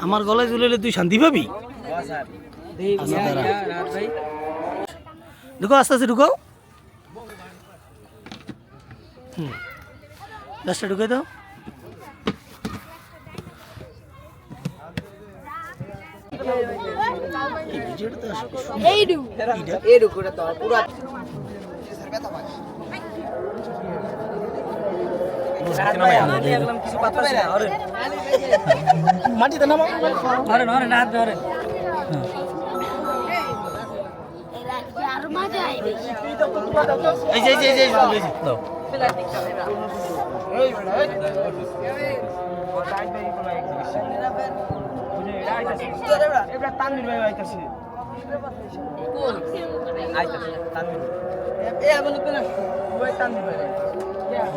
আমার গলায় ঝুলাইলে তুই শান্তি পাবি? ঢুকো, আস্তে আস্তে ঢুকো। গ্যাসটা ঢুকে দাও। মাটিতে নামো।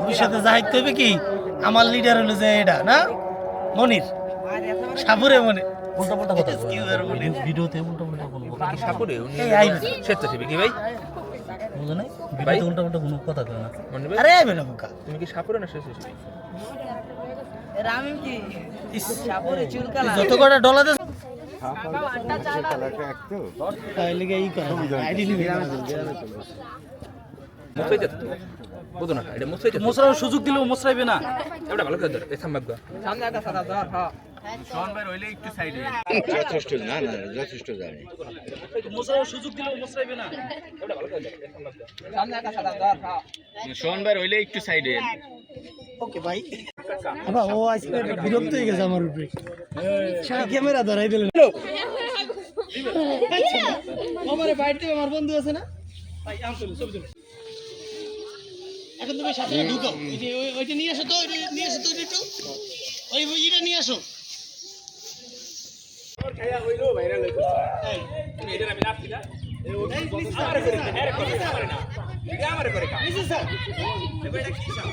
ভবিষ্যতে যাইতে হবে কি, আমার লিডার হলো যে এটা না মনির, সাপুরে মনে উল্টা পাল্টা কথা ভিডিওতে উল্টা পাল্টা বলবো। সাপুরে স্বেচ্ছাসেবী কি ভাই বুঝো না, ভিডিওতে উল্টা পাল্টা কোনো কথা কয় না। আরে বেটা বোকা, তুমি কি সাপুরে না স্বেচ্ছাসেবী? রামিম কি সাপুরে চুলকালা যত কটা ডলা দে তাইলে কি এই করে আইডি নিবি মুছাই যা বুঝো না, এটা মুছাই যা মুছরাও সুযোগ দিলেও মুছরাইবে না। এটা ভালো করে ধর, এই থামবাগা সামনে একটা সাদা ধর। হ্যাঁ শোন ভাই হইলে একটু সাইডে যথেষ্ট না না যথেষ্ট জানি মুছরাও সুযোগ দিলেও মুছরাইবে না। এটা ভালো করে ধর, এই থামবাগা সামনে একটা সাদা ধর। হ্যাঁ শোন ভাই হইলে একটু সাইডে। ওকে ভাই বাবা ও আজকে বিরক্ত হয়ে গেছে আমার উপরে, সারা ক্যামেরা ধরাই দিলেন। আমারে বাইরে আমার বন্ধু আছে না ভাই, আম চলো সব চলো। এখন তুমি সাথে ঢুকাও, ওই যে ওইটা নিয়ে আসো তো, ওইটা নিয়ে আসো তো, একটু ওই ওইটা নিয়ে আসো। আর খায়া হইলো ভাইরাল হইতো। এই তুমি এটা আমি রাখছি না, এই প্লিজ আমারে করে না, আমারে না, এটা আমারে করে কা। প্লিজ স্যার এটা কি স্যার?